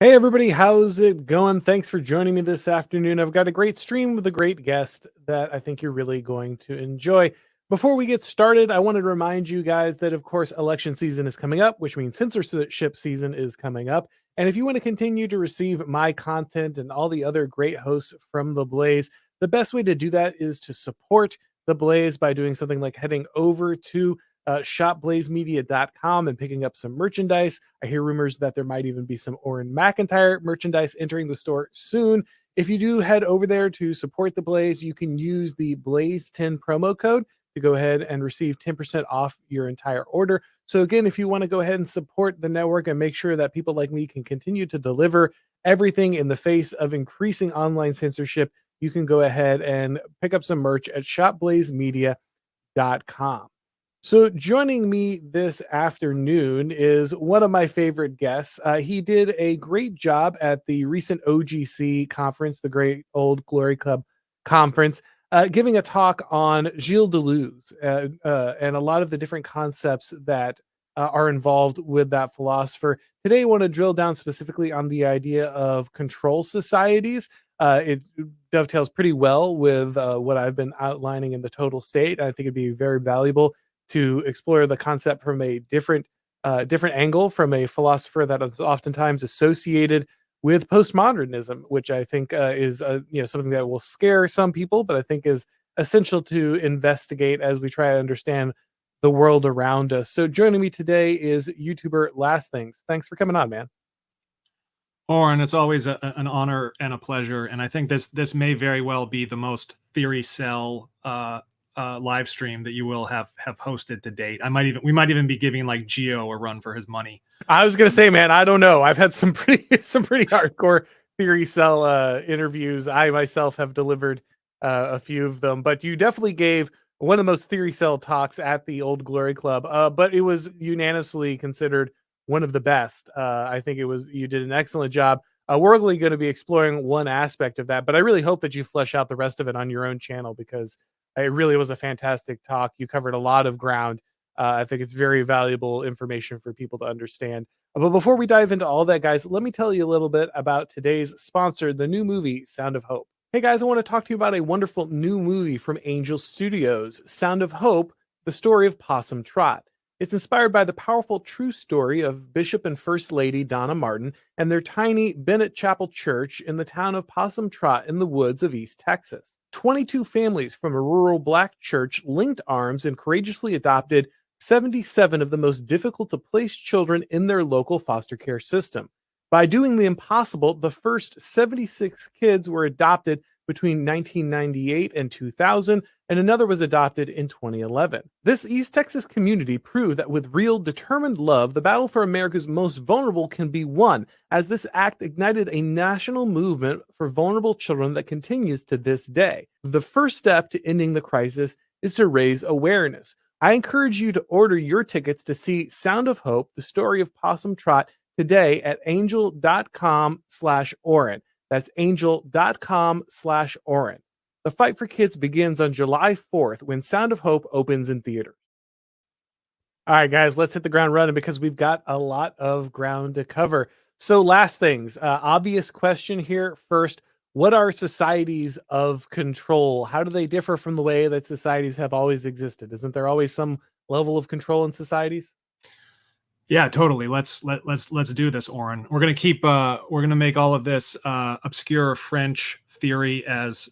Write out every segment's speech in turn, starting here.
Hey everybody, how's it going? Thanks for joining me this afternoon. I've got a great stream with a great guest that I think you're really going to enjoy. Before we get started, I wanted to remind you guys that, of course, election season is coming up, which means censorship season is coming up. And if you want to continue to receive my content and all the other great hosts from The Blaze, the best way to do that is to support The Blaze by doing something like heading over to shopblazemedia.com and picking up some merchandise. I hear rumors that there might even be some Auron MacIntyre merchandise entering the store soon. If you do head over there to support the Blaze, you can use the Blaze10 promo code to go ahead and receive 10% off your entire order. So again, if you want to go ahead and support the network and make sure that people like me can continue to deliver everything in the face of increasing online censorship, you can go ahead and pick up some merch at shopblazemedia.com. So joining me this afternoon is one of my favorite guests. He did a great job at the recent OGC conference, the Great Old Glory Club conference, giving a talk on Gilles Deleuze and a lot of the different concepts that are involved with that philosopher. Today, I want to drill down specifically on the idea of control societies. It dovetails pretty well with what I've been outlining in the total state. I think it'd be very valuable to explore the concept from a different angle, from a philosopher that is oftentimes associated with postmodernism, which I think is something that will scare some people, but I think is essential to investigate as we try to understand the world around us. So joining me today is YouTuber Last Things. Thanks for coming on, man. Auron, it's always an honor and a pleasure, and I think this may very well be the most theory cell live stream that you will have hosted to date. We might even be giving like Geo a run for his money. I was gonna say, man, I don't know. I've had some pretty hardcore theory cell interviews. I myself have delivered a few of them, but you definitely gave one of the most theory cell talks at the Old Glory Club. But it was unanimously considered one of the best. I think you did an excellent job. We're only going to be exploring one aspect of that, but I really hope that you flesh out the rest of it on your own channel, because it really was a fantastic talk. You covered a lot of ground. I think it's very valuable information for people to understand. But before we dive into all that, guys, let me tell you a little bit about today's sponsor, the new movie, Sound of Hope. Hey, guys, I want to talk to you about a wonderful new movie from Angel Studios, Sound of Hope, the story of Possum Trot. It's inspired by the powerful true story of Bishop and First Lady Donna Martin and their tiny Bennett Chapel Church in the town of Possum Trot in the woods of East Texas. 22 families from a rural black church linked arms and courageously adopted 77 of the most difficult to place children in their local foster care system. By doing the impossible, the first 76 kids were adopted between 1998 and 2000, and another was adopted in 2011. This East Texas community proved that with real, determined love, the battle for America's most vulnerable can be won, as this act ignited a national movement for vulnerable children that continues to this day. The first step to ending the crisis is to raise awareness. I encourage you to order your tickets to see Sound of Hope, the story of Possum Trot, today at angel.com/Auron. That's angel.com/Auron. The fight for kids begins on July 4th when Sound of Hope opens in theaters. All right, guys, let's hit the ground running because we've got a lot of ground to cover. So Last Things, obvious question here. First, what are societies of control? How do they differ from the way that societies have always existed? Isn't there always some level of control in societies? Yeah, totally. Let's do this, Auron. We're gonna make all of this obscure French theory as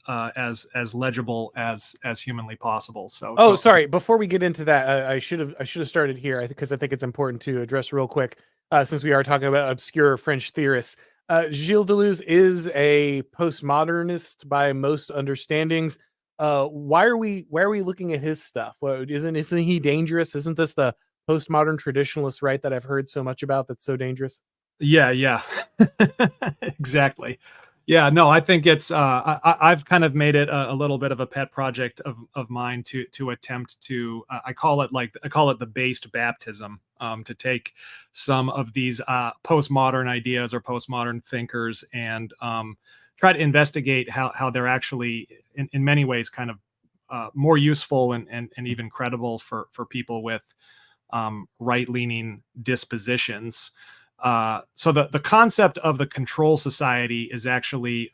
legible as humanly possible. So, sorry. Before we get into that, I should have started here because I think it's important to address real quick, since we are talking about obscure French theorists. Gilles Deleuze is a postmodernist by most understandings. Why are we looking at his stuff? Isn't he dangerous? Isn't this the postmodern traditionalist right that I've heard so much about that's so dangerous? yeah, exactly. Yeah, no, I think it's I've kind of made it a little bit of a pet project of mine to attempt to I call it the based baptism, to take some of these postmodern ideas or postmodern thinkers and try to investigate how they're actually in many ways kind of more useful and even credible for people with right-leaning dispositions. So the concept of the control society is actually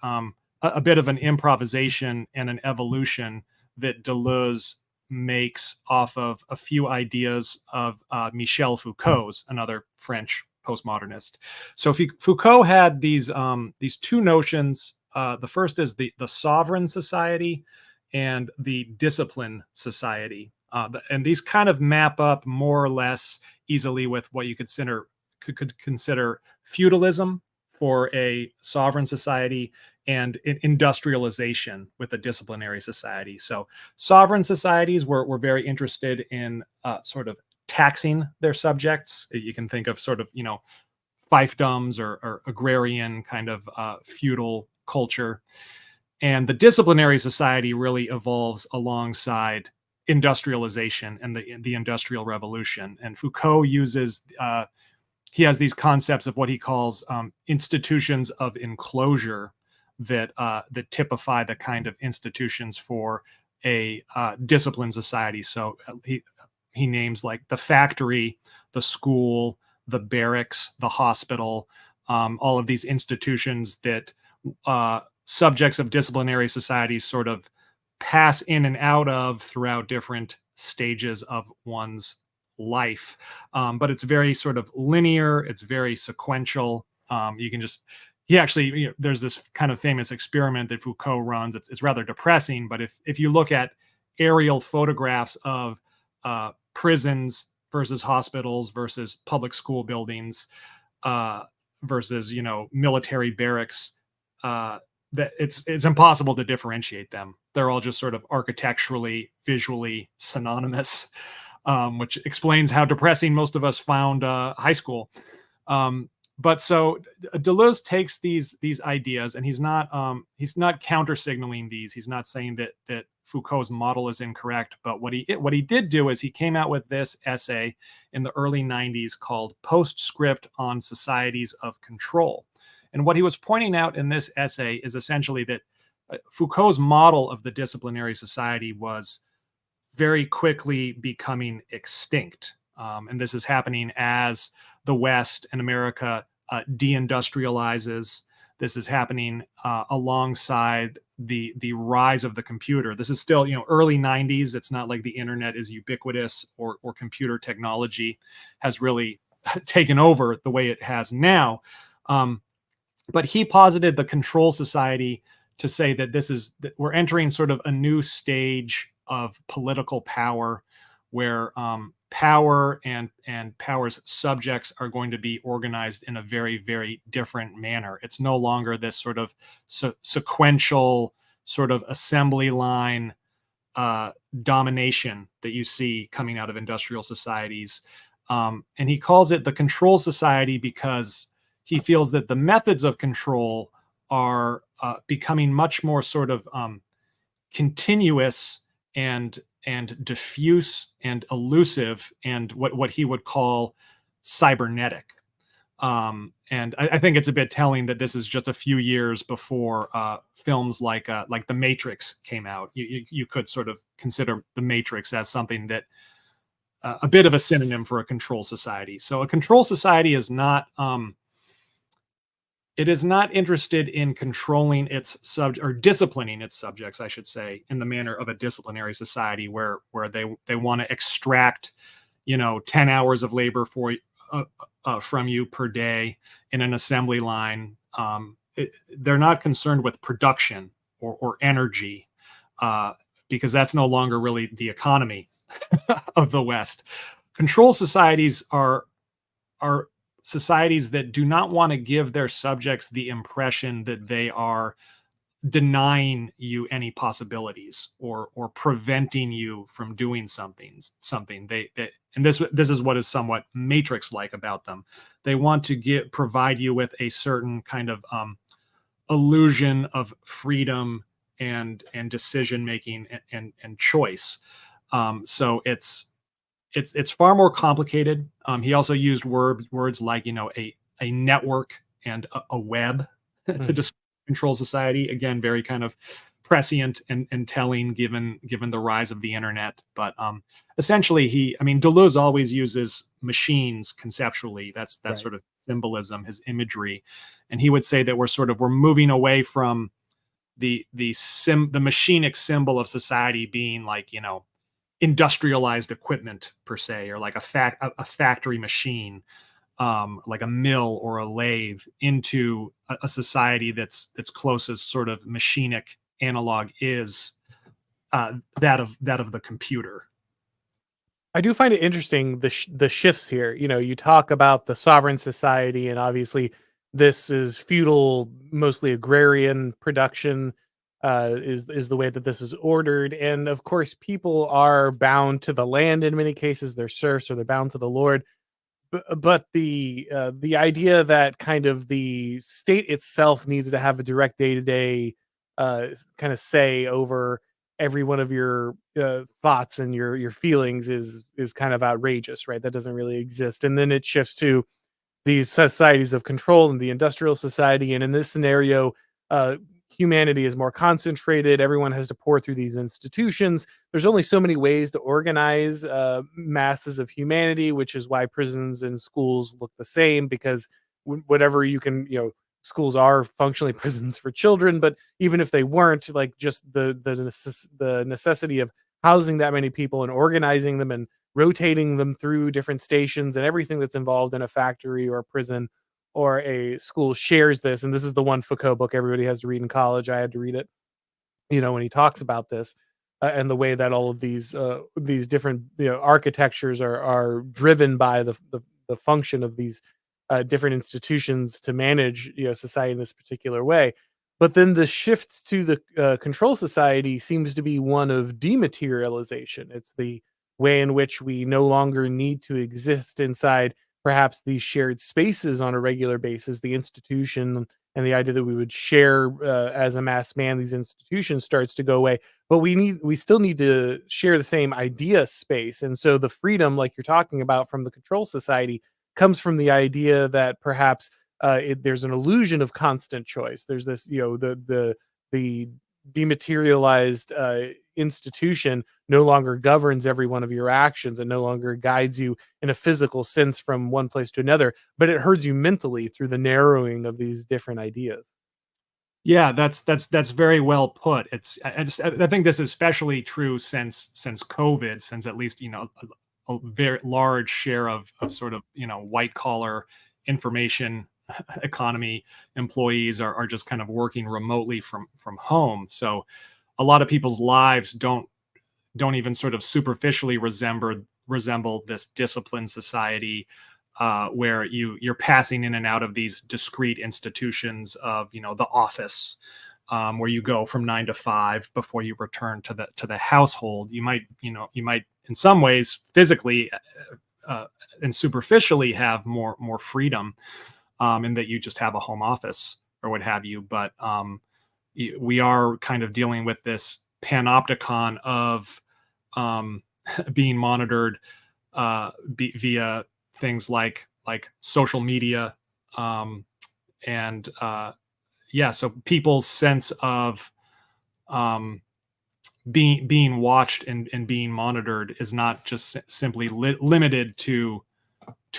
a bit of an improvisation and an evolution that Deleuze makes off of a few ideas of Michel Foucault's, another French postmodernist. So Foucault had these two notions. The first is the sovereign society and the discipline society. And these kind of map up more or less easily with what you could consider feudalism for a sovereign society and industrialization with a disciplinary society. So sovereign societies were very interested in sort of taxing their subjects. You can think of sort of, fiefdoms or agrarian kind of feudal culture. And the disciplinary society really evolves alongside industrialization and the Industrial Revolution. And Foucault uses he has these concepts of what he calls institutions of enclosure that typify the kind of institutions for a disciplined society. So he names like the factory, the school, the barracks, the hospital, all of these institutions that subjects of disciplinary societies sort of pass in and out of throughout different stages of one's life. But it's very sort of linear. It's very sequential. You can just, there's this kind of famous experiment that Foucault runs. It's rather depressing, but if you look at aerial photographs of prisons versus hospitals versus public school buildings versus, military barracks, that it's impossible to differentiate them. They're all just sort of architecturally, visually synonymous, which explains how depressing most of us found high school. But so Deleuze takes these ideas, and he's not counter signaling these. He's not saying that Foucault's model is incorrect. But what he did do is he came out with this essay in the early 90s called Postscript on Societies of Control. And what he was pointing out in this essay is essentially that Foucault's model of the disciplinary society was very quickly becoming extinct. And this is happening as the West and America deindustrializes. This is happening alongside the rise of the computer. This is still, early 90s. It's not like the internet is ubiquitous or computer technology has really taken over the way it has now. But he posited the control society to say that we're entering sort of a new stage of political power where power and power's subjects are going to be organized in a very, very different manner. It's no longer this sort of sequential sort of assembly line domination that you see coming out of industrial societies. And he calls it the control society because he feels that the methods of control are becoming much more sort of continuous and diffuse and elusive and what he would call cybernetic. And I think it's a bit telling that this is just a few years before films like The Matrix came out. You could sort of consider The Matrix as something that a bit of a synonym for a control society. So a control society is not it is not interested in controlling its or disciplining its subjects, I should say, in the manner of a disciplinary society where they want to extract, 10 hours of labor from you per day in an assembly line. They're not concerned with production or energy because that's no longer really the economy of the West. Control societies are societies that do not want to give their subjects the impression that they are denying you any possibilities or preventing you from doing something. And this is what is somewhat Matrix-like about them. They want to provide you with a certain kind of illusion of freedom and decision making and choice. So it's far more complicated. He also used words like, a network and a web to describe control society. Again, very kind of prescient and telling given the rise of the internet. But essentially Deleuze always uses machines conceptually. That's right. Sort of symbolism, his imagery, and he would say that we're moving away from the machinic symbol of society being like, industrialized equipment per se, or like a factory machine, like a mill or a lathe, into a society that's closest sort of machinic analog is that of the computer. I do find it interesting the shifts here. You talk about the sovereign society, and obviously this is feudal, mostly agrarian production. Is the way that this is ordered, and of course, people are bound to the land in many cases. They're serfs or they're bound to the lord. But the idea that kind of the state itself needs to have a direct day-to-day kind of say over every one of your thoughts and your feelings is kind of outrageous, right? That doesn't really exist. And then it shifts to these societies of control and the industrial society. And in this scenario, uh, humanity is more concentrated. Everyone has to pour through these institutions. There's only so many ways to organize masses of humanity, which is why prisons and schools look the same, because whatever you can, schools are functionally prisons for children. But even if they weren't, like, just the necessity of housing that many people and organizing them and rotating them through different stations and everything that's involved in a factory or a prison or a school shares this. And this is the one Foucault book everybody has to read in college. I had to read it, when he talks about this, and the way that all of these different, architectures are driven by the function of these different institutions to manage, society in this particular way. But then the shift to the control society seems to be one of dematerialization. It's the way in which we no longer need to exist inside perhaps these shared spaces on a regular basis. The institution and the idea that we would share as a mass man, these institutions, starts to go away. But we still need to share the same idea space. And so the freedom, like you're talking about, from the control society comes from the idea that perhaps there's an illusion of constant choice. There's this, the dematerialized institution no longer governs every one of your actions and no longer guides you in a physical sense from one place to another, but it herds you mentally through the narrowing of these different ideas. Yeah, that's very well put. I think this is especially true since COVID, since at least a very large share of sort of white collar information economy employees are just kind of working remotely from home. So a lot of people's lives don't even sort of superficially resemble this disciplined society, where you're passing in and out of these discrete institutions of the office, where you go from 9 to 5 before you return to the household. You might in some ways physically and superficially have more freedom, in that you just have a home office or what have you. But we are kind of dealing with this panopticon of being monitored via things like social media, and yeah, so people's sense of being watched and being monitored is not just simply limited to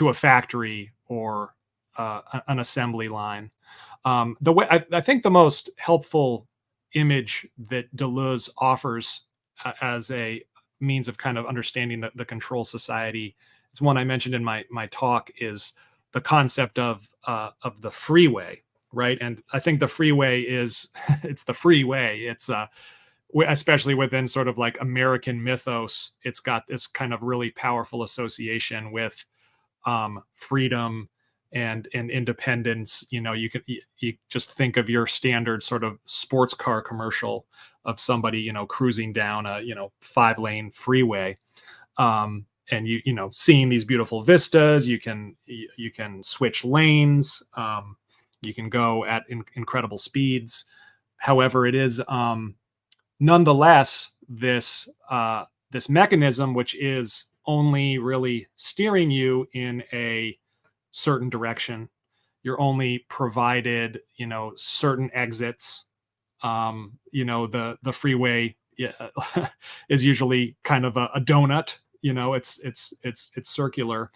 a factory or an assembly line. The way I think the most helpful image that Deleuze offers as a means of kind of understanding the control society, it's one I mentioned in my talk, is the concept of the freeway, right? And I think the freeway is it's the freeway. It's especially within sort of like American mythos, it's got this kind of really powerful association with freedom and independence. You just think of your standard sort of sports car commercial of somebody cruising down a 5-lane freeway, and seeing these beautiful vistas. You can switch lanes, you can go at incredible speeds. However, it is nonetheless this mechanism which is only really steering you in a certain direction. You're only provided certain exits. The freeway, yeah, is usually kind of a donut. It's circular.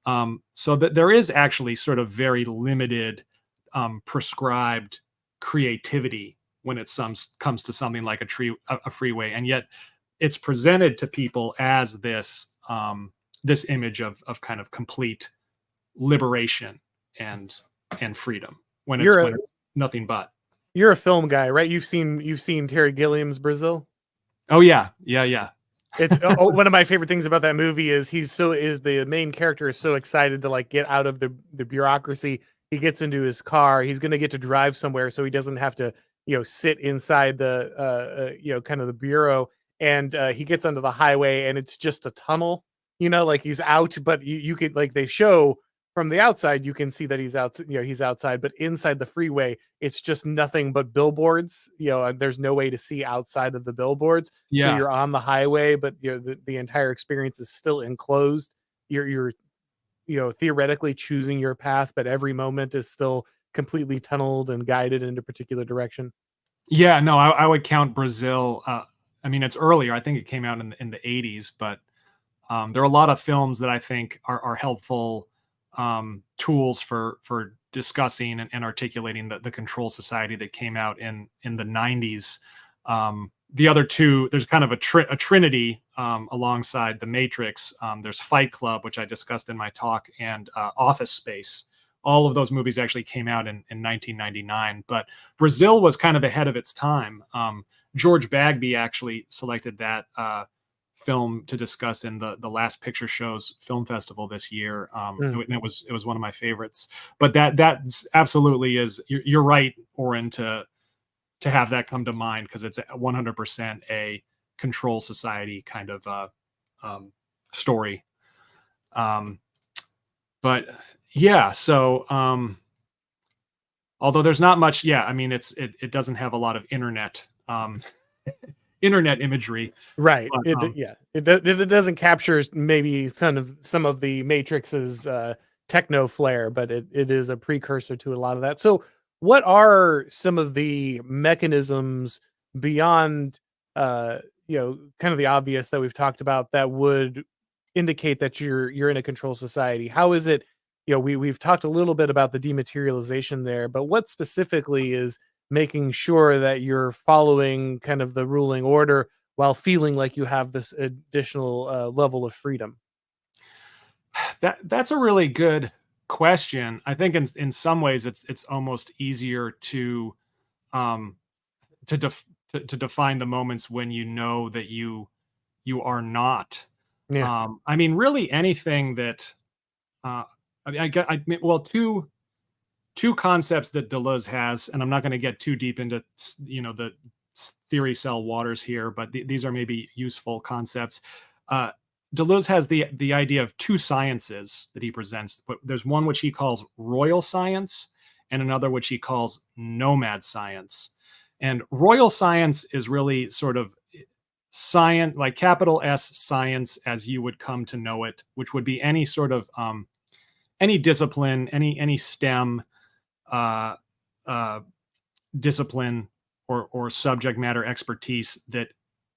So that there is actually sort of very limited prescribed creativity when it comes to something like a freeway, and yet it's presented to people as this image of kind of complete liberation and freedom when You're a it's nothing but. you're a film guy, right? You've seen Terry Gilliam's Brazil. Oh yeah, yeah, yeah. It's one of my favorite things about that movie is the main character is so excited to like get out of the bureaucracy. He gets into his car. He's going to get to drive somewhere, so he doesn't have to sit inside the kind of the bureau. And he gets onto the highway, and it's just a tunnel. Like he's out, but you could like they show from the outside, you can see that he's out. He's outside, but inside the freeway, it's just nothing but billboards. And there's no way to see outside of the billboards. So Yeah. you're on the highway, but the entire experience is still enclosed. You're theoretically choosing your path, but every moment is still completely tunneled and guided in a particular direction. Yeah, no, I would count Brazil. I mean, it's earlier. I think it came out in the 80s, but there are a lot of films that I think are helpful tools for discussing and articulating the control society that came out in the 90s. The other two, there's kind of a trinity alongside The Matrix. There's Fight Club, which I discussed in my talk, and Office Space. All of those movies actually came out in 1999, but Brazil was kind of ahead of its time. George Bagby actually selected that film to discuss in the Last Picture Show's film festival this year. And it was one of my favorites. But that absolutely is. You're right, Auron, to have that come to mind, because it's 100% a control society kind of story. But yeah, so although there's not much, yeah, I mean, it doesn't have a lot of internet internet imagery, Right. but, It doesn't capture maybe some of the Matrix's techno flair, but it is a precursor to a lot of that. So, what are some of the mechanisms beyond kind of the obvious that we've talked about that would indicate that you're in a control society? How is it? We've talked a little bit about the dematerialization there, but what specifically is making sure that you're following kind of the ruling order while feeling like you have this additional level of freedom? that's a really good question. I think in some ways it's almost easier to um to define the moments when you know that you are not. Yeah. I mean, really anything that uh, well, two concepts that Deleuze has, and I'm not going to get too deep into the theory cell waters here, but these are maybe useful concepts. Uh, Deleuze has the idea of two sciences that he presents, but there's one which he calls royal science and another which he calls nomad science. And royal science is really sort of science, like capital S science as you would come to know it, which would be any sort of any discipline, any STEM uh, uh, discipline or subject matter expertise that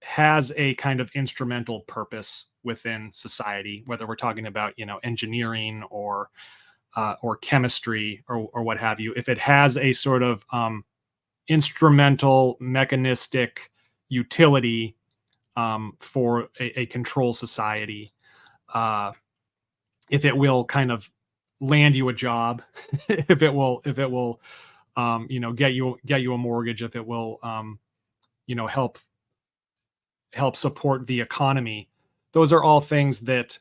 has a kind of instrumental purpose within society, whether we're talking about engineering or chemistry or what have you. If it has a sort of instrumental mechanistic utility for a control society, if it will kind of land you a job, if it will get you a mortgage, if it will help support the economy. Those are all things that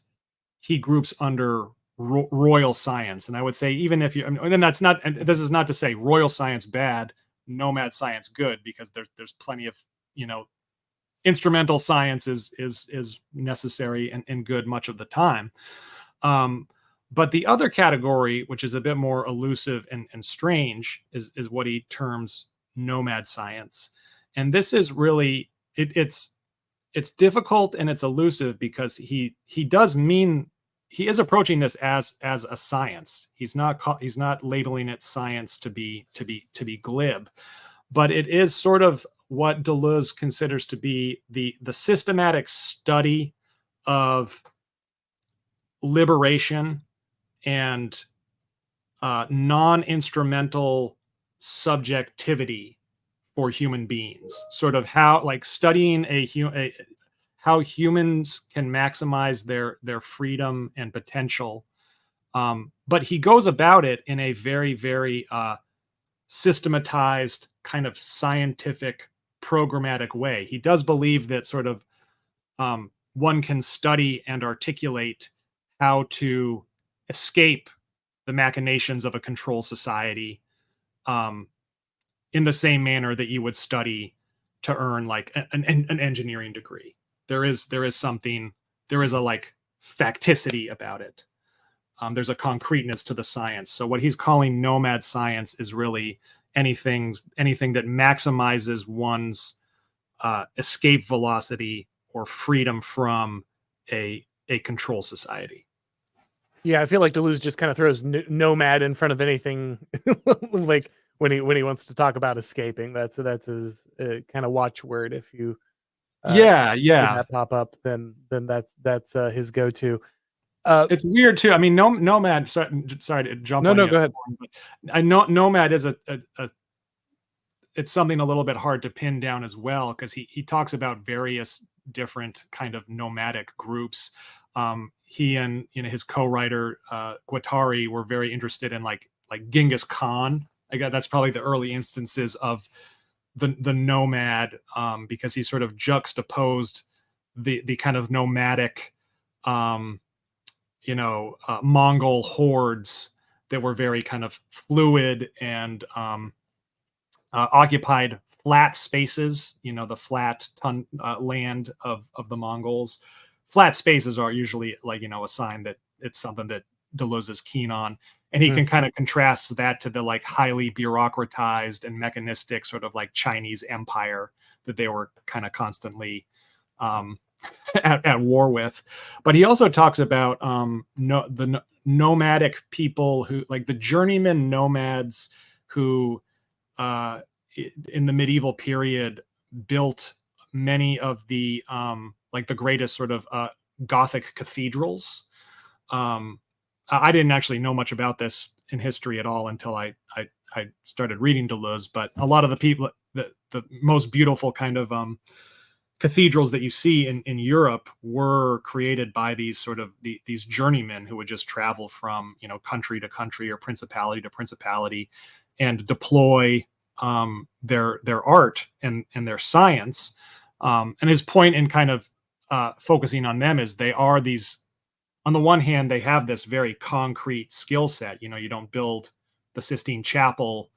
he groups under royal science. And I would say, even if you, and that's not, and this is not to say royal science bad, nomad science good, because there's plenty of instrumental science is necessary and good much of the time. But the other category, which is a bit more elusive and strange, is what he terms nomad science. And this is really it's difficult and it's elusive, because he is approaching this as a science. He's not labeling it science to be glib, but it is sort of what Deleuze considers to be the systematic study of liberation and non-instrumental subjectivity for human beings, sort of how, like, studying how humans can maximize their freedom and potential. But he goes about it in a very, very systematized, kind of scientific, programmatic way. He does believe that sort of one can study and articulate how to escape the machinations of a control society, um, in the same manner that you would study to earn like an engineering degree. There is something, there is a like facticity about it. There's a concreteness to the science. So what he's calling nomad science is really anything that maximizes one's escape velocity or freedom from a control society. Yeah, I feel like Deleuze just kind of throws nomad in front of anything, like when he wants to talk about escaping. That's his kind of watchword. If you Yeah, see yeah. that pop up, then that's his go-to. It's weird too. I mean, nomad. Sorry to jump No, on no, you, go ahead. but I know nomad is a it's something a little bit hard to pin down as well, because he talks about various different kind of nomadic groups. He and his co-writer Guattari were very interested in like Genghis Khan. I guess that's probably the early instances of the nomad, because he sort of juxtaposed the kind of nomadic, um, Mongol hordes that were very kind of fluid and occupied flat spaces, the flat land of the Mongols. Flat spaces are usually like, a sign that it's something that Deleuze is keen on. And he can kind of contrast that to the like highly bureaucratized and mechanistic sort of like Chinese empire that they were kind of constantly um, at war with. But he also talks about the nomadic people who, like the journeyman nomads who, uh, in the medieval period, built many of the like the greatest sort of Gothic cathedrals. I didn't actually know much about this in history at all until I started reading Deleuze. But a lot of the people, the most beautiful kind of cathedrals that you see in Europe were created by these sort of these journeymen who would just travel from country to country or principality to principality and deploy their art and their science. And his point in kind of focusing on them is they are these, on the one hand, they have this very concrete skill set. You don't build the Sistine Chapel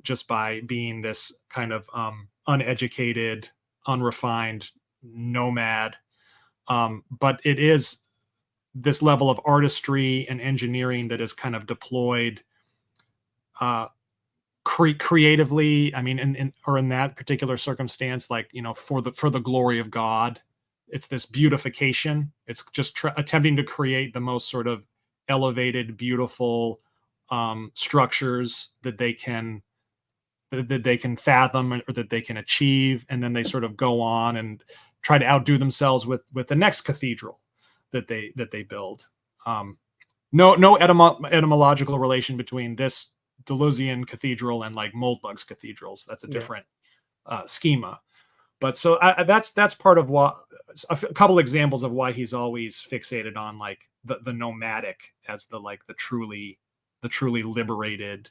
just by being this kind of uneducated, unrefined nomad. But it is this level of artistry and engineering that is kind of deployed creatively. I mean, in that particular circumstance, like, for the glory of God. It's this beautification. It's just attempting to create the most sort of elevated, beautiful structures that they can fathom or that they can achieve, and then they sort of go on and try to outdo themselves with the next cathedral that they build. No etymological relation between this Deleuzian cathedral and like Moldbug's cathedrals. That's a different schema. But so that's part of what, a couple examples of why he's always fixated on like the nomadic as the truly liberated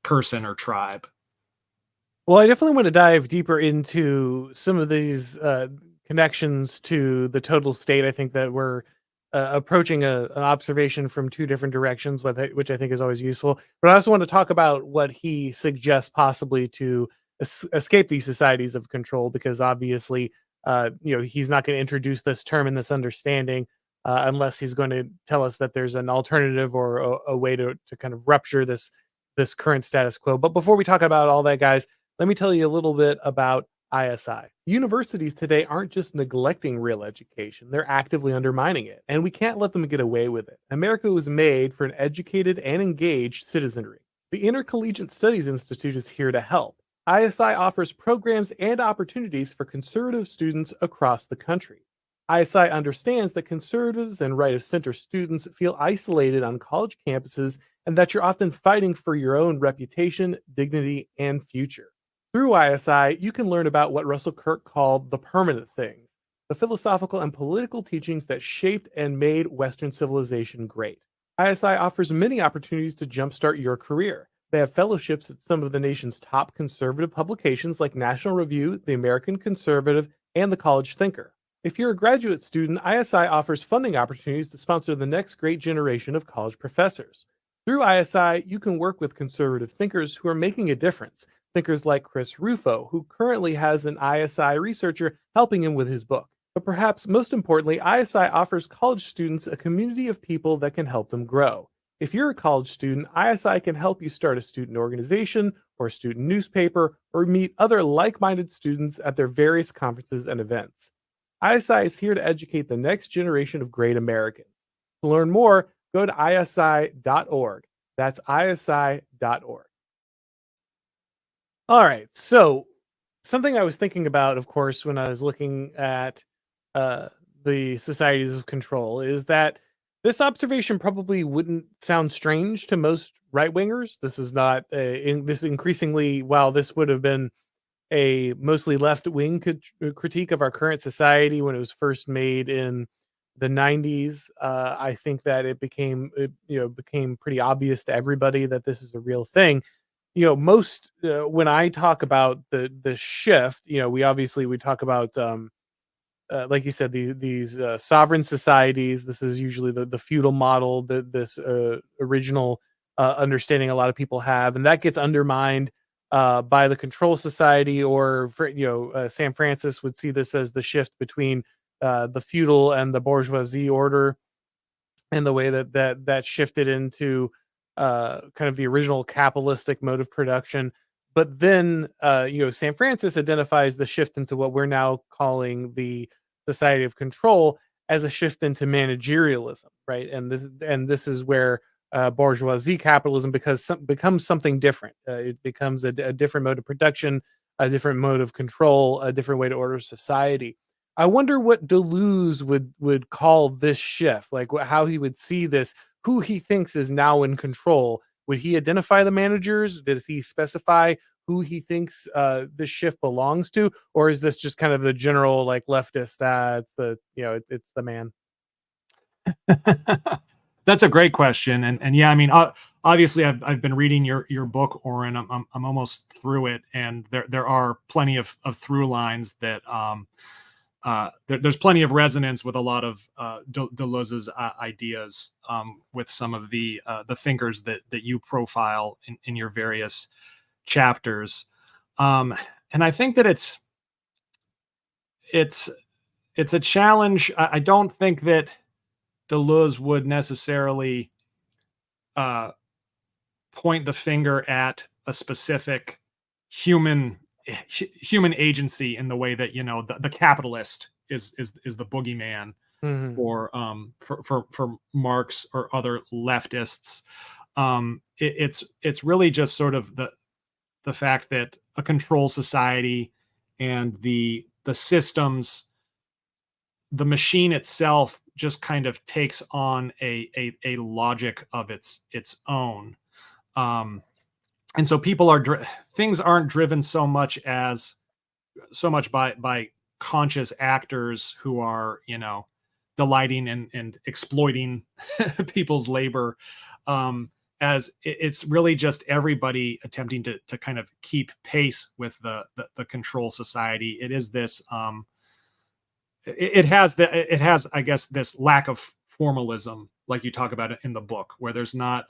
person or tribe. Well, I definitely want to dive deeper into some of these connections to the total state. I think that we're approaching an observation from two different directions, which I think is always useful. But I also want to talk about what he suggests possibly to escape these societies of control, because obviously, he's not going to introduce this term and this understanding unless he's going to tell us that there's an alternative or a way to kind of rupture this current status quo. But before we talk about all that, guys, let me tell you a little bit about ISI. Universities today aren't just neglecting real education, they're actively undermining it, and we can't let them get away with it. America was made for an educated and engaged citizenry. The Intercollegiate Studies Institute is here to help. ISI offers programs and opportunities for conservative students across the country. ISI understands that conservatives and right of center students feel isolated on college campuses and that you're often fighting for your own reputation, dignity, and future. Through ISI, you can learn about what Russell Kirk called the permanent things, the philosophical and political teachings that shaped and made Western civilization great. ISI offers many opportunities to jumpstart your career. They have fellowships at some of the nation's top conservative publications like National Review, The American Conservative, and The College Thinker. If you're a graduate student, ISI offers funding opportunities to sponsor the next great generation of college professors. Through ISI, you can work with conservative thinkers who are making a difference. Thinkers like Chris Rufo, who currently has an ISI researcher helping him with his book. But perhaps most importantly, ISI offers college students a community of people that can help them grow. If you're a college student, ISI can help you start a student organization or a student newspaper or meet other like minded students at their various conferences and events. ISI is here to educate the next generation of great Americans. To learn more, go to isi.org. That's isi.org. All right. So, something I was thinking about, of course, when I was looking at the societies of control is that this observation probably wouldn't sound strange to most right wingers. This is not this increasingly, while this would have been a mostly left wing critique of our current society when it was first made in the 90s. I think that became pretty obvious to everybody that this is a real thing. Most when I talk about the shift, we talk about like you said, these sovereign societies. This is usually the feudal model, this original understanding a lot of people have, and that gets undermined by the control society. Or Sam Francis would see this as the shift between the feudal and the bourgeoisie order, and the way that shifted into kind of the original capitalistic mode of production. But then, Sam Francis identifies the shift into what we're now calling the society of control as a shift into managerialism, right? And this is where bourgeoisie capitalism becomes something different. It becomes a different mode of production, a different mode of control, a different way to order society. I wonder what Deleuze would call this shift, like how he would see this, who he thinks is now in control. Would he identify the managers? Does he specify who he thinks this shift belongs to, or is this just kind of the general like leftist? It's the man. That's a great question, and yeah, I mean, obviously, I've been reading your book, Auron. I'm almost through it, and there are plenty of through lines that there's plenty of resonance with a lot of Deleuze's ideas, with some of the thinkers that you profile in your various chapters, and I think that it's a challenge. I don't think that Deleuze would necessarily point the finger at a specific human agency in the way that the capitalist is the boogeyman Mhm. for Marx or other leftists. It's really just sort of the fact that a control society and the systems, the machine itself just kind of takes on a logic of its own. Um, and so things aren't driven so much by conscious actors who are delighting and exploiting people's labor, as it's really just everybody attempting to kind of keep pace with the control society. It is this it has, I guess, this lack of formalism, like you talk about it in the book, where there's not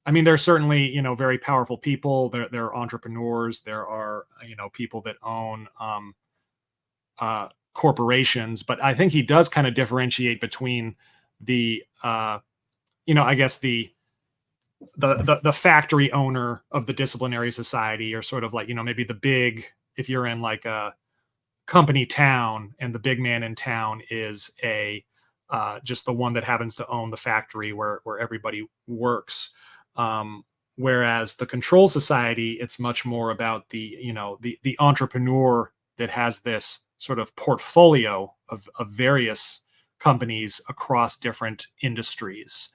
I mean, there's certainly, very powerful people. There are entrepreneurs. There are, people that own corporations. But I think he does kind of differentiate between the, I guess the factory owner of the disciplinary society, or sort of like, maybe the big, if you're in like a company town and the big man in town is just the one that happens to own the factory where everybody works. Whereas the control society, it's much more about the entrepreneur that has this sort of portfolio of various companies across different industries.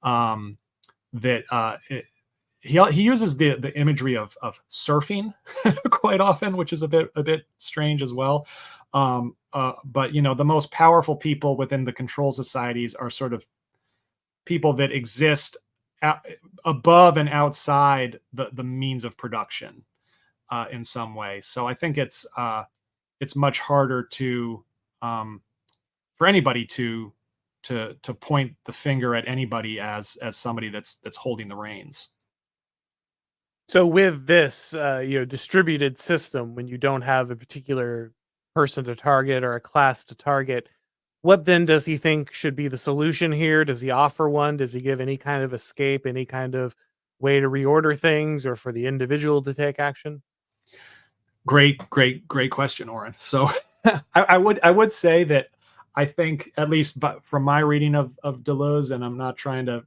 That he uses the imagery of surfing quite often, which is a bit strange as well. But the most powerful people within the control societies are sort of people that exist above and outside the means of production in some way. So I think it's much harder to for anybody to point the finger at anybody as somebody that's holding the reins. So with this, distributed system, when you don't have a particular person to target or a class to target, what then does he think should be the solution here? Does he offer one? Does he give any kind of escape, any kind of way to reorder things, or for the individual to take action? Great question, Auron. So I would say that I think, at least but from my reading of Deleuze, and I'm not trying to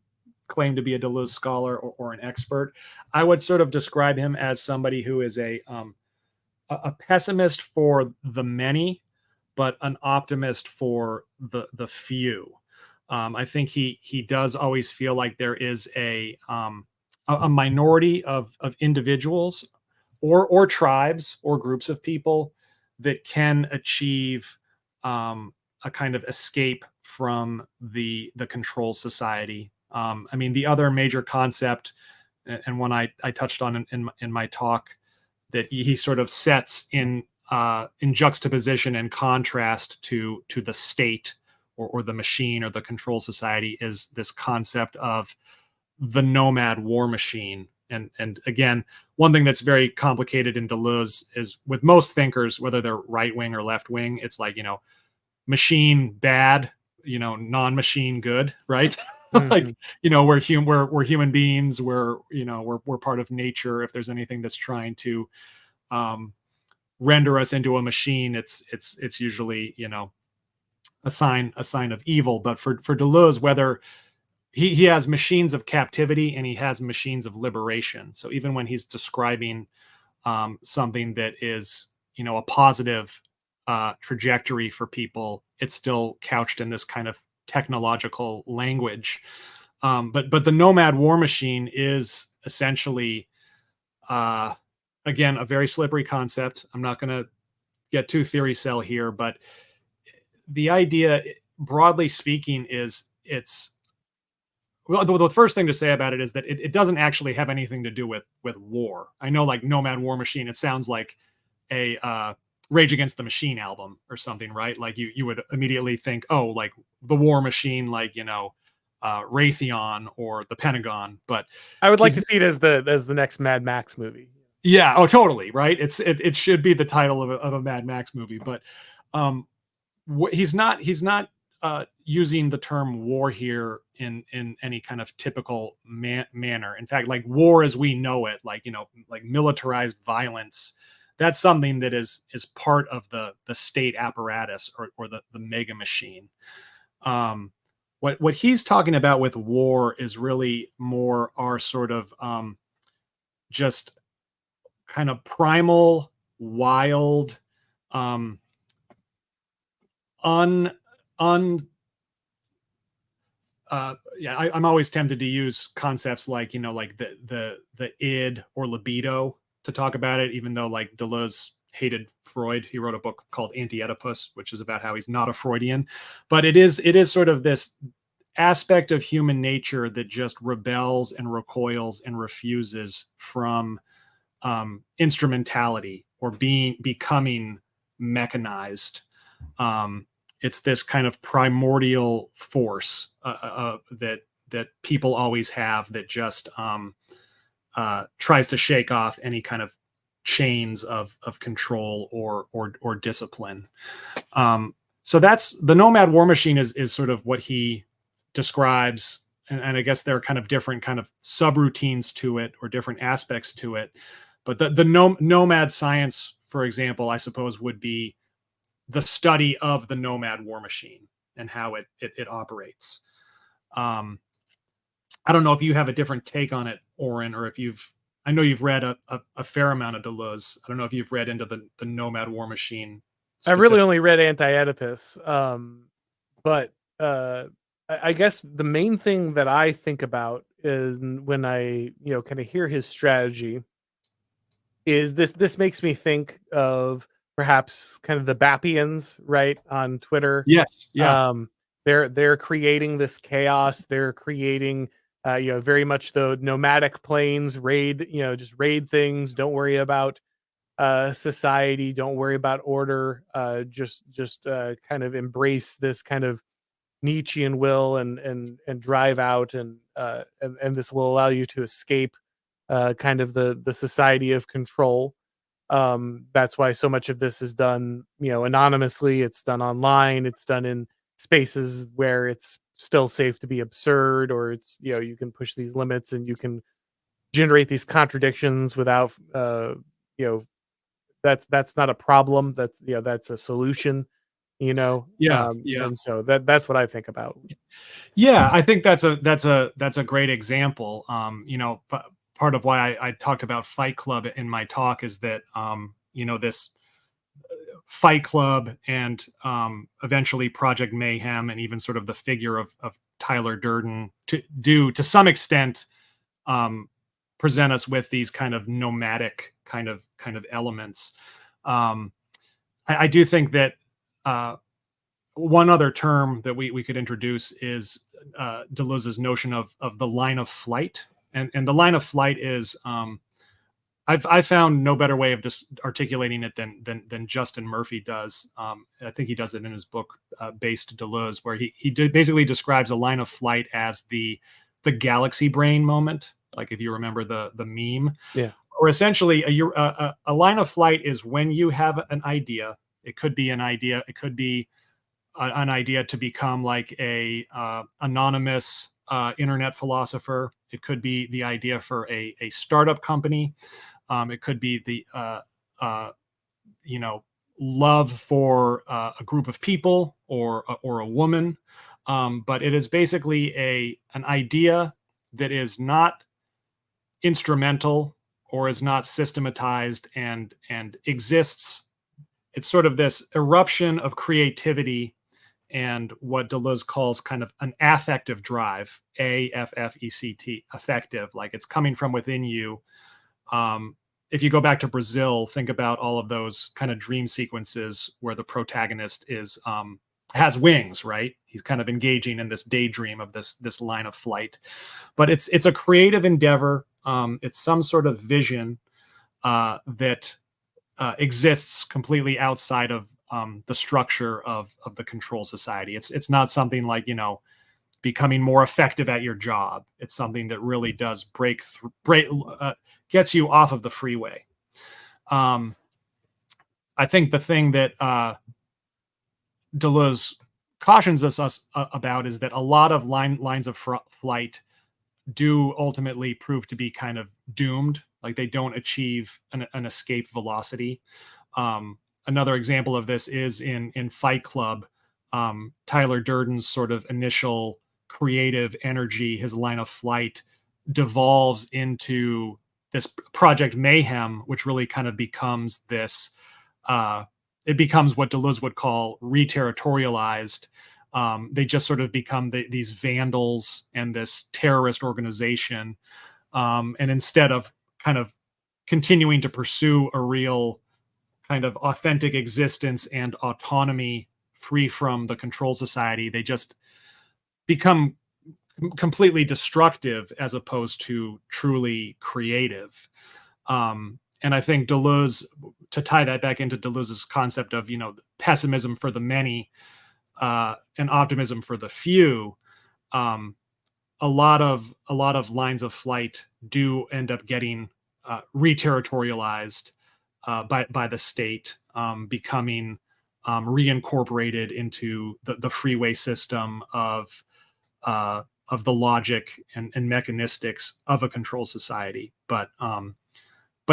claim to be a Deleuze scholar or an expert, I would sort of describe him as somebody who is a pessimist for the many, but an optimist for the few. I think he does always feel like there is a minority of individuals or tribes or groups of people that can achieve a kind of escape from the control society. I mean, the other major concept, and one I touched on in my talk, that he sort of sets in juxtaposition and contrast to the state or the machine or the control society, is this concept of the nomad war machine. And again, one thing that's very complicated in Deleuze is, with most thinkers, whether they're right wing or left wing, it's like, machine bad, non-machine good, right? Like, Mhm. we're human beings, we're part of nature. If there's anything that's trying to render us into a machine, it's usually, a sign of evil. But for Deleuze, whether he has machines of captivity and he has machines of liberation. So even when he's describing something that is, a positive trajectory for people, it's still couched in this kind of technological language. But the nomad war machine is essentially, again, a very slippery concept. I'm not going to get too theory cell here, but the idea, broadly speaking, is well, the first thing to say about it is that it doesn't actually have anything to do with war. I know, like, Nomad War Machine, it sounds like a Rage Against the Machine album or something, right? Like you would immediately think, oh, like the War Machine, like, Raytheon or the Pentagon. But I would like he's to see it as the next Mad Max movie. yeah, oh, totally, right. It should be the title of a Mad Max movie, but um, he's not using the term war here in any kind of typical manner. In fact, like, war as we know it, like, like militarized violence, that's something that is part of the state apparatus or the mega machine. What he's talking about with war is really more our sort of just kind of primal, wild, um, un un yeah, I'm always tempted to use concepts like, like the id or libido to talk about it, even though, like, Deleuze hated Freud. He wrote a book called Anti-Oedipus, which is about how he's not a Freudian. But it is sort of this aspect of human nature that just rebels and recoils and refuses from instrumentality or becoming mechanized. It's this kind of primordial force that people always have, that just tries to shake off any kind of chains of control or discipline. So that's the Nomad War Machine is sort of what he describes, and I guess there are kind of different kind of subroutines to it or different aspects to it. But the nomad science, for example, I suppose would be the study of the nomad war machine and how it operates. Um, I don't know if you have a different take on it, Auron, or if I know you've read a fair amount of Deleuze. I don't know if you've read into the nomad war machine I've really specific. only read Anti-Oedipus, but I guess the main thing that I think about is when I kind of hear his strategy is this makes me think of perhaps kind of the Bapians, right, on Twitter. Yes, yeah, Um, they're creating this chaos. They're creating, very much the nomadic plains raid. Just raid things. Don't worry about society. Don't worry about order. Just kind of embrace this kind of Nietzschean will and drive out and this will allow you to escape kind of the society of control. That's why so much of this is done, anonymously. It's done online. It's done in spaces where it's still safe to be absurd, or it's you can push these limits and you can generate these contradictions without you know that's not a problem. That's a solution. yeah, yeah. And so that's what I think about. Yeah, I think that's a great example. Part of why I talked about Fight Club in my talk is that this Fight Club and eventually Project Mayhem and even sort of the figure of Tyler Durden to some extent um, present us with these kind of nomadic kind of elements. Um, I do think that one other term that we could introduce is Deleuze's notion of the line of flight, and the line of flight is I've found no better way of just articulating it than Justin Murphy does. I think he does it in his book Based Deleuze, where he basically describes a line of flight as the galaxy brain moment. Like if you remember the meme, Yeah. or essentially a line of flight is when you have an idea. It could be an idea. It could be an idea to become like a anonymous internet philosopher. It could be the idea for a startup company. It could be the uh, love for a group of people or a woman. But it is basically an idea that is not instrumental or is not systematized and exists. It's sort of this eruption of creativity and what Deleuze calls kind of an affective drive, AFFECT, affective, like it's coming from within you. If you go back to Brazil, think about all of those kind of dream sequences where the protagonist is has wings, right? He's kind of engaging in this daydream of this line of flight. But it's a creative endeavor. It's some sort of vision that exists completely outside of the structure of the control society. It's not something like becoming more effective at your job. It's something that really does gets you off of the freeway. I think the thing that Deleuze cautions us about is that a lot of lines of flight do ultimately prove to be kind of doomed. Like they don't achieve an escape velocity. Another example of this is in Fight Club. Tyler Durden's sort of initial creative energy, his line of flight, devolves into this Project Mayhem, which really kind of becomes this. It becomes what Deleuze would call reterritorialized. They just sort of become these vandals and this terrorist organization. And instead of kind of continuing to pursue a real kind of authentic existence and autonomy free from the control society, they just become completely destructive as opposed to truly creative. And I think Deleuze, to tie that back into Deleuze's concept of pessimism for the many and optimism for the few, a lot of lines of flight do end up getting reterritorialized by the state, becoming reincorporated into the freeway system of the logic and mechanistics of a control society. But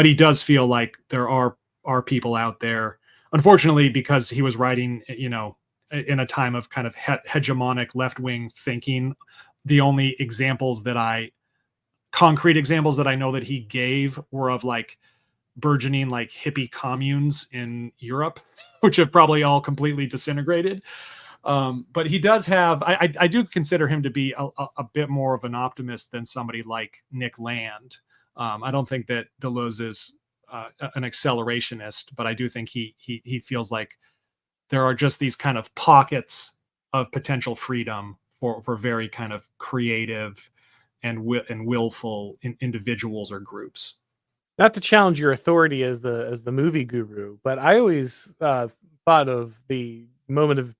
he does feel like there are people out there, unfortunately, because he was writing, in a time of kind of hegemonic left-wing thinking. The only concrete examples that I know that he gave were of like burgeoning like hippie communes in Europe, which have probably all completely disintegrated. But he does have, I do consider him to be a bit more of an optimist than somebody like Nick Land. I don't think that Deleuze is an accelerationist, but I do think he feels like there are just these kind of pockets of potential freedom for very kind of creative and willful individuals or groups. Not to challenge your authority as the movie guru, but I always thought of the moment of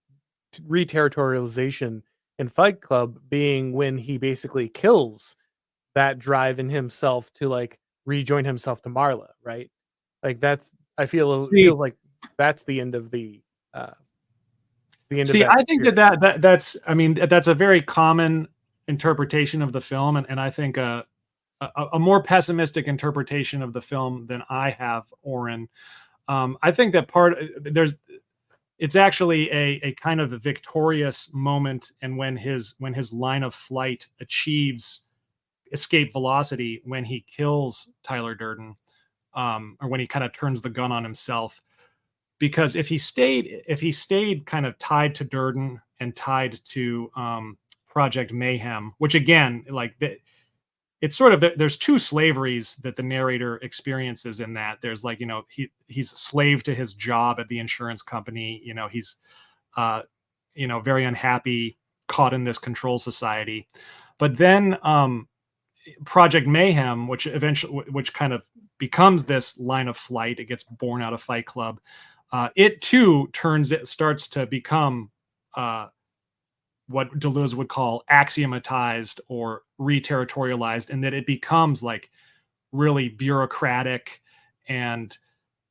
reterritorialization in Fight Club being when he basically kills that drive in himself to like rejoin himself to Marla, right? Like that's I feel it See, feels like that's uh the end of see, that I think spirit. that's I mean that's a very common interpretation of the film, and I think a more pessimistic interpretation of the film than I have, Auron. I think that there's it's actually a kind of a victorious moment, and when his line of flight achieves escape velocity when he kills Tyler Durden, or when he kind of turns the gun on himself. Because if he stayed kind of tied to Durden and tied to Project Mayhem, which again, like it's sort of there's two slaveries that the narrator experiences in that. There's like, he's a slave to his job at the insurance company. He's uh, very unhappy, caught in this control society. But then Project Mayhem, which kind of becomes this line of flight, it gets born out of Fight Club. It too starts to become what Deleuze would call axiomatized or reterritorialized, and that it becomes like really bureaucratic, and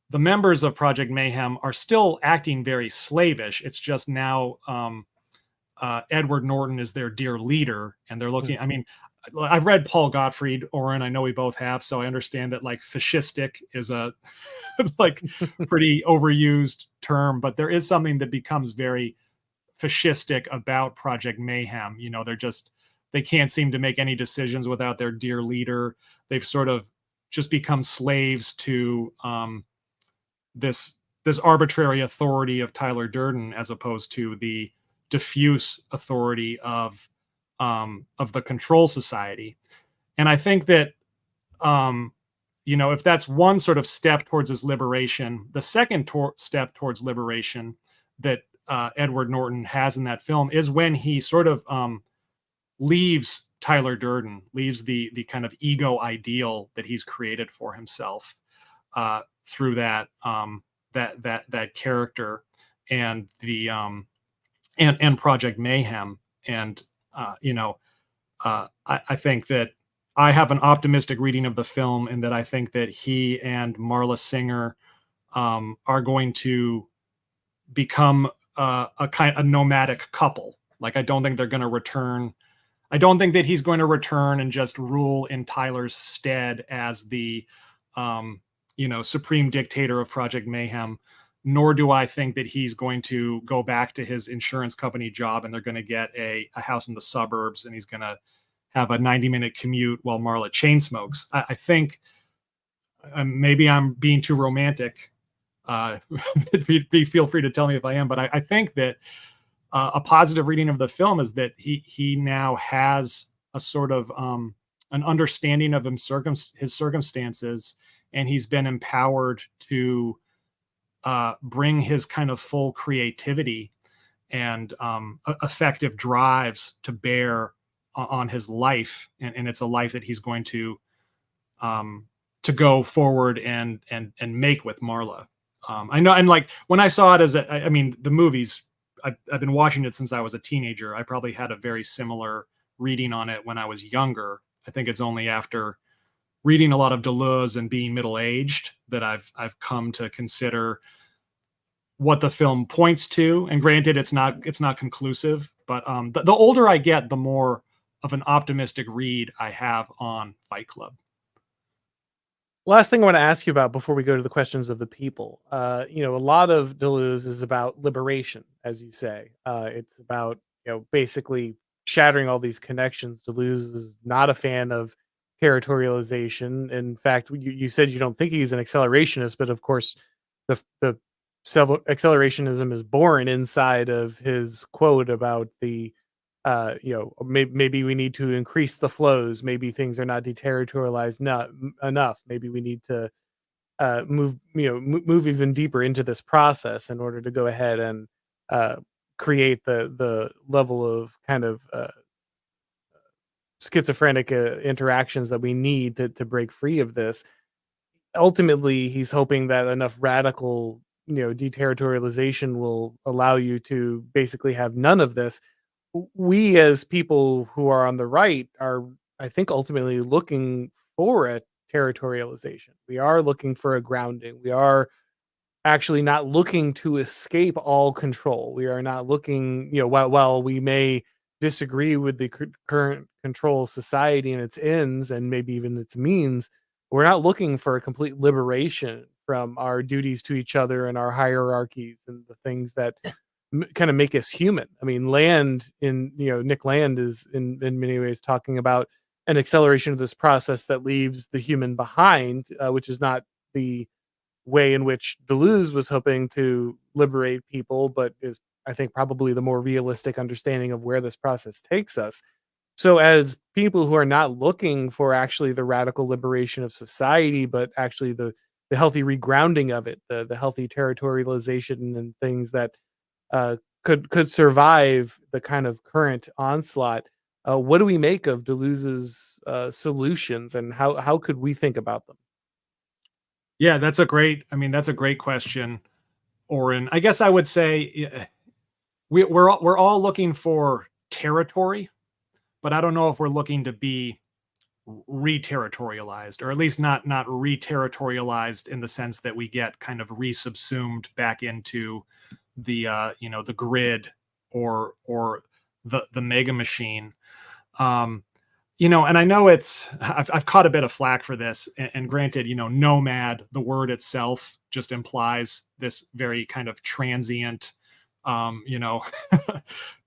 the members of Project Mayhem are still acting very slavish. It's just now Edward Norton is their dear leader, and they're looking. I mean, I've read Paul Gottfried, Auron. I know we both have, so I understand that like fascistic is a like pretty overused term, but there is something that becomes very fascistic about Project Mayhem. They can't seem to make any decisions without their dear leader. They've sort of just become slaves to this arbitrary authority of Tyler Durden, as opposed to the diffuse authority of the control society. And I think that if that's one sort of step towards his liberation, the second step towards liberation that Edward Norton has in that film is when he sort of leaves Tyler Durden, leaves the kind of ego ideal that he's created for himself through that character and the and Project Mayhem. And I think that I have an optimistic reading of the film, and that I think that he and Marla Singer are going to become a nomadic couple. Like, I don't think they're going to return. I don't think that he's going to return and just rule in Tyler's stead as the supreme dictator of Project Mayhem. Nor do I think that he's going to go back to his insurance company job and they're going to get a house in the suburbs and he's going to have a 90-minute commute while Marla chain smokes. I think maybe I'm being too romantic. Feel free to tell me if I am, but I think that a positive reading of the film is that he now has a sort of an understanding of his circumstances, and he's been empowered to bring his kind of full creativity and effective drives to bear on his life, and it's a life that he's going to go forward and make with Marla. I know, and like when I saw it I mean, the movies, I've been watching it since I was a teenager. I probably had a very similar reading on it when I was younger. I think it's only after reading a lot of Deleuze and being middle-aged that I've come to consider what the film points to. And granted, it's not conclusive, but the older I get, the more of an optimistic read I have on Fight Club. Last thing I want to ask you about before we go to the questions of the people. A lot of Deleuze is about liberation, as you say. It's about, basically shattering all these connections. Deleuze is not a fan of territorialization. In fact, you said you don't think he's an accelerationist, but of course, the accelerationism is born inside of his quote about the maybe we need to increase the flows. Maybe things are not deterritorialized not enough. Maybe we need to move even deeper into this process in order to go ahead and uh, create the level of kind of schizophrenic interactions that we need to break free of this. Ultimately, he's hoping that enough radical, deterritorialization will allow you to basically have none of this. We as people who are on the right are, I think, ultimately looking for a territorialization. We are looking for a grounding. We are actually not looking to escape all control. We are not looking, while we may disagree with the current control of society and its ends and maybe even its means, we're not looking for a complete liberation from our duties to each other and our hierarchies and the things that kind of make us human. I mean, Nick Land is in many ways talking about an acceleration of this process that leaves the human behind, which is not the way in which Deleuze was hoping to liberate people, but is, I think, probably the more realistic understanding of where this process takes us. So, as people who are not looking for actually the radical liberation of society, but actually the healthy regrounding of it, the healthy territorialization and things that could survive the kind of current onslaught. What do we make of Deleuze's solutions, and how could we think about them? Yeah, that's a great question, Auron. I guess I would say we're all looking for territory, but I don't know if we're looking to be re-territorialized, or at least not re-territorialized in the sense that we get kind of resubsumed back into the grid or the mega machine. And I know I've caught a bit of flack for this, and granted, nomad, the word itself just implies this very kind of transient, you know,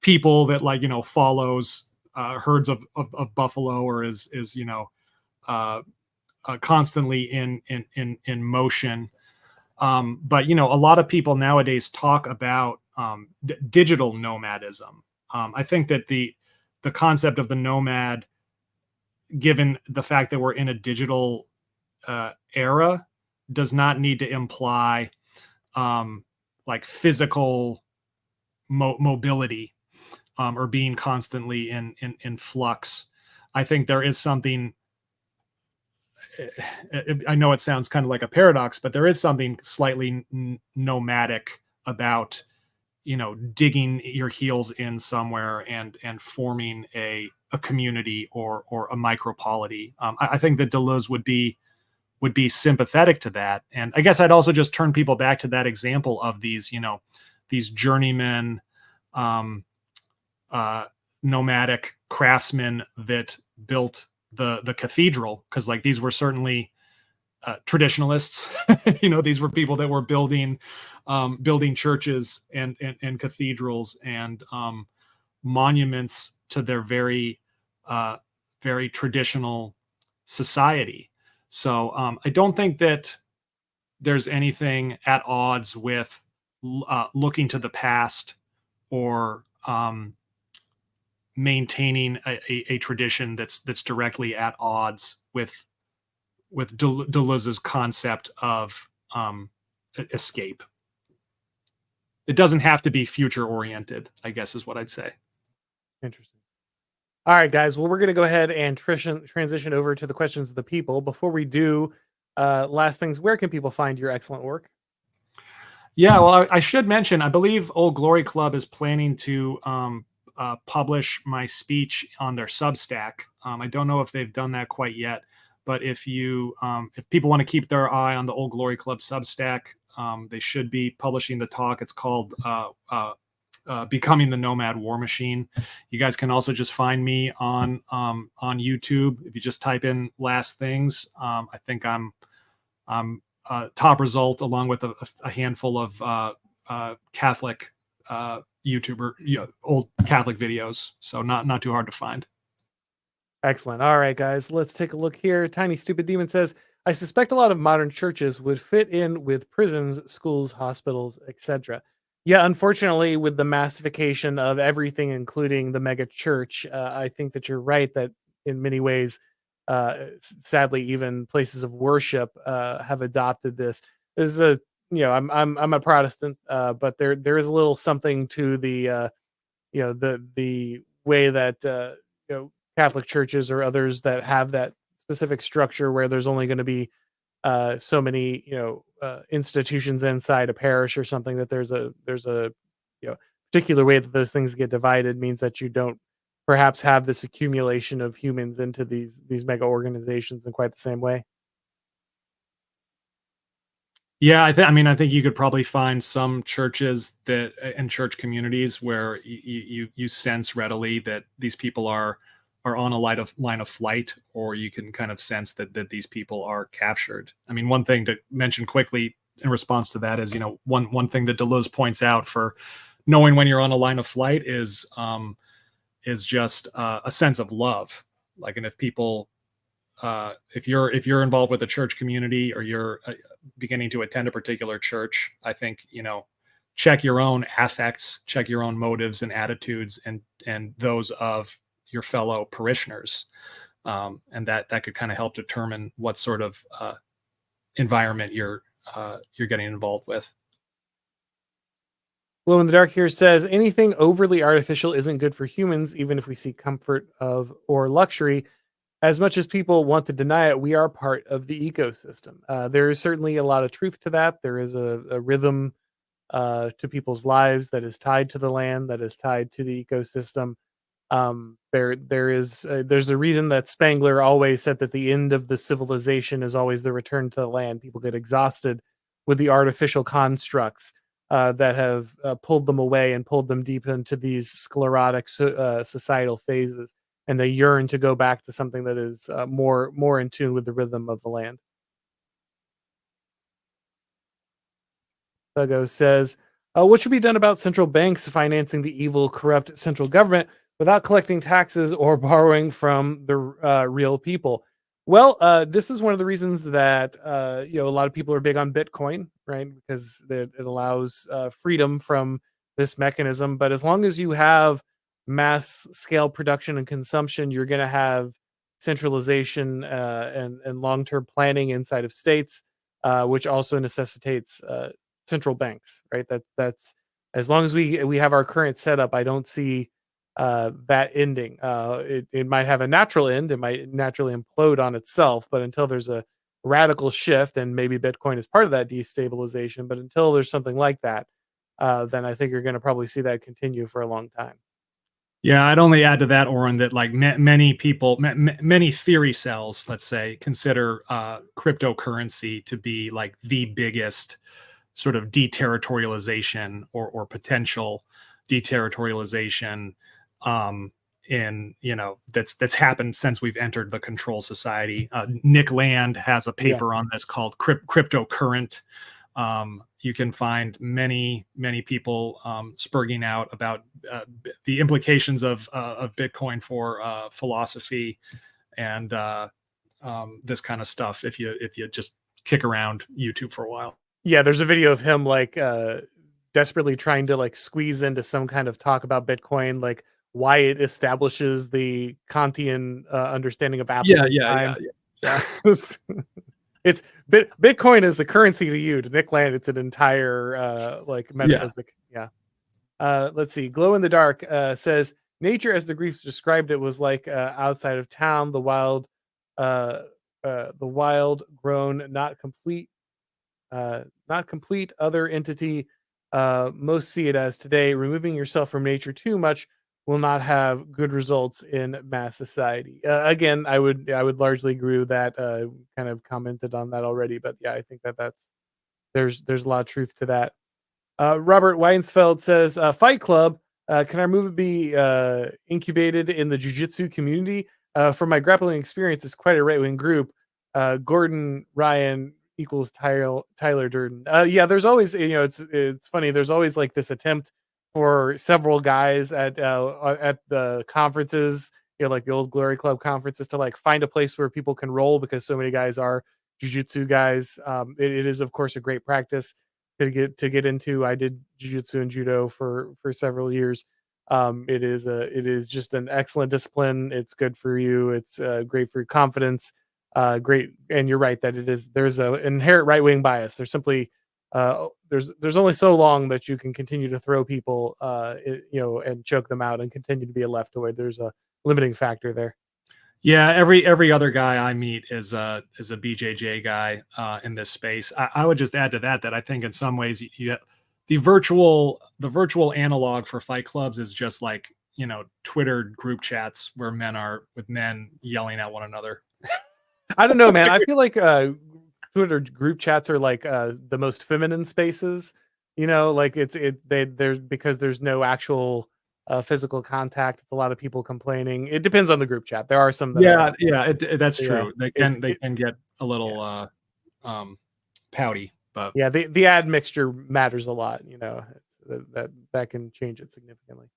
people that follows herds of buffalo, or is constantly in motion. But a lot of people nowadays talk about digital nomadism. I think that the concept of the nomad, given the fact that we're in a digital era, does not need to imply like physical mobility, or being constantly in flux. I think there is something. I know it sounds kind of like a paradox, but there is something slightly nomadic about digging your heels in somewhere and forming a community or a micropolity. I think that Deleuze would be sympathetic to that, and I guess I'd also just turn people back to that example of these journeymen, nomadic craftsmen that built the cathedral, because these were certainly traditionalists. These were people that were building churches and cathedrals and monuments to their very very traditional society. So I don't think that there's anything at odds with looking to the past, or maintaining a tradition that's directly at odds with Deleuze's concept of escape. It doesn't have to be future oriented, I guess, is what I'd say. Interesting. All right, guys. Well, we're going to go ahead and transition over to the questions of the people. Before we do, last things, where can people find your excellent work? Yeah, well, I should mention, I believe Old Glory Club is planning to publish my speech on their Substack. I don't know if they've done that quite yet, but if people want to keep their eye on the Old Glory Club Substack, they should be publishing the talk. It's called Becoming the Nomad War Machine. You guys can also just find me on YouTube. If you just type in Last Things, I think I'm top result, along with a handful of Catholic YouTuber, old Catholic videos. So not too hard to find. Excellent. All right, guys, let's take a look here. Tiny Stupid Demon says, I suspect a lot of modern churches would fit in with prisons, schools, hospitals, etc. Yeah, unfortunately, with the massification of everything, including the mega church, I think that you're right that in many ways, sadly, even places of worship have adopted this. This is a, I'm a Protestant, but there is a little something to the the way that Catholic churches or others that have that specific structure where there's only going to be so many institutions inside a parish or something, that there's a particular way that those things get divided means that you don't perhaps have this accumulation of humans into these mega organizations in quite the same way. Yeah, I think you could probably find some churches that and church communities where you sense readily that these people are on a line of flight, or you can kind of sense that these people are captured. I mean, one thing to mention quickly in response to that is, one thing that Deleuze points out for knowing when you're on a line of flight is just a sense of love. Like, and if people if you're involved with a church community, or you're beginning to attend a particular church, I think, check your own affects, check your own motives and attitudes, and those of your fellow parishioners, and that could kind of help determine what sort of environment you're getting involved with. Glow in the Dark here says anything overly artificial isn't good for humans, even if we seek comfort of or luxury. As much as people want to deny it, we are part of the ecosystem. There is certainly a lot of truth to that. There is a rhythm to people's lives that is tied to the land, that is tied to the ecosystem. There's a reason that Spangler always said that the end of the civilization is always the return to the land. People get exhausted with the artificial constructs that have pulled them away and pulled them deep into these sclerotic societal phases, and they yearn to go back to something that is more in tune with the rhythm of the land. Thuggo says, what should be done about central banks financing the evil, corrupt central government without collecting taxes or borrowing from the real people? Well, this is one of the reasons that a lot of people are big on Bitcoin, right? Because it allows freedom from this mechanism. But as long as you have mass scale production and consumption, you're going to have centralization and long term planning inside of states, which also necessitates central banks, right? That's as long as we have our current setup, I don't see that ending. It might have a natural end, it might naturally implode on itself, but until there's a radical shift, and maybe Bitcoin is part of that destabilization, but until there's something like that, then I think you're going to probably see that continue for a long time. Yeah, I'd only add to that, Auron, that like many people, many theory cells, let's say, consider cryptocurrency to be like the biggest sort of deterritorialization, or potential deterritorialization, in that's happened since we've entered the control society. Nick Land has a Yeah. paper on this called Cryptocurrent. You can find many people spurging out about the implications of Bitcoin for philosophy and this kind of stuff, if you just kick around YouTube for a while. Yeah, there's a video of him like desperately trying to like squeeze into some kind of talk about Bitcoin, like why it establishes the Kantian understanding of Yeah, absolute yeah, yeah, time. yeah. Yeah. It's Bitcoin is a currency to you. To Nick Land, it's an entire like Yeah. metaphysic. Yeah. Let's see. Glow in the Dark says nature, as the Greeks described it, was like outside of town, uh, the wild, grown, not complete other entity. Most see it as today. Removing yourself from nature too much will not have good results in mass society. Again, I would largely agree with that. Kind of commented on that already, but yeah, I think that's there's a lot of truth to that. Robert Weinsfeld says, Fight Club, can our movement be incubated in the jujitsu community? From my grappling experience, it's quite a right wing group. Gordon Ryan equals Tyler Durden. Yeah, there's always, it's funny. There's always like this attempt for several guys at the conferences like the old Glory Club conferences, to like find a place where people can roll because so many guys are jujitsu guys. It is of course a great practice to get into. I did jujitsu and judo for several years. It is just an excellent discipline. It's good for you. It's great for your confidence. Great, and you're right that there's a inherent right wing bias. There's only so long that you can continue to throw people, and choke them out and continue to be a leftoid. There's a limiting factor there. Yeah, every other guy I meet is a BJJ guy in this space. I would just add to that that I think in some ways the virtual analog for fight clubs is just like, Twitter group chats where men are with men yelling at one another. I don't know, man. I feel like Twitter group chats are like the most feminine spaces. Like there's because there's no actual physical contact. It's a lot of people complaining. It depends on the group chat. There are some that are, Yeah, yeah, that's yeah. true. They It's can it, get a yeah. little pouty, but Yeah, the ad mixture matters a lot. That can change it significantly.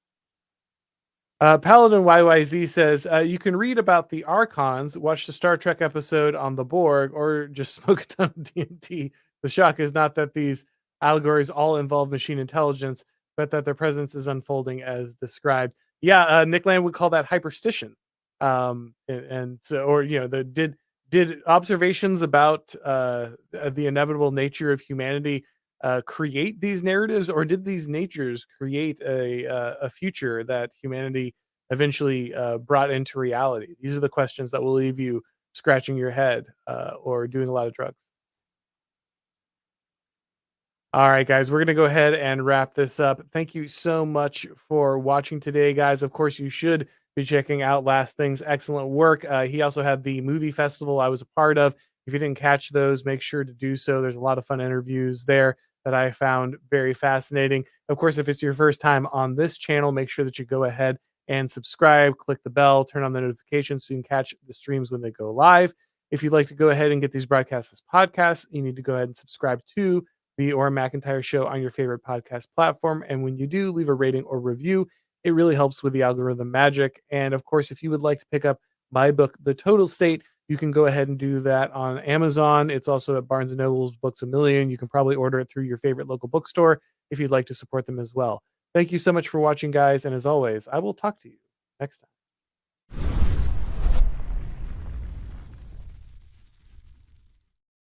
Paladin YYZ says you can read about the Archons, watch the Star Trek episode on the Borg, or just smoke a ton of DMT. The shock is not that these allegories all involve machine intelligence, but that their presence is unfolding as described. Yeah, Nick Land would call that hyperstition. And so, or did observations about the inevitable nature of humanity create these narratives, or did these natures create a future that humanity eventually brought into reality? These are the questions that will leave you scratching your head or doing a lot of drugs. All right, guys, we're going to go ahead and wrap this up. Thank you so much for watching today, guys. Of course, you should be checking out Last Thing's excellent work. He also had the movie festival I was a part of. If you didn't catch those, make sure to do so. There's a lot of fun interviews there that I found very fascinating. Of course, if it's your first time on this channel, make sure that you go ahead and subscribe, click the bell, turn on the notifications so you can catch the streams when they go live. If you'd like to go ahead and get these broadcasts as podcasts, you need to go ahead and subscribe to the Auron MacIntyre Show on your favorite podcast platform. And when you do, leave a rating or review. It really helps with the algorithm magic. And of course, if you would like to pick up my book, The Total State, you can go ahead and do that on Amazon. It's also at Barnes & Noble's Books A Million. You can probably order it through your favorite local bookstore if you'd like to support them as well. Thank you so much for watching, guys. And as always, I will talk to you next time.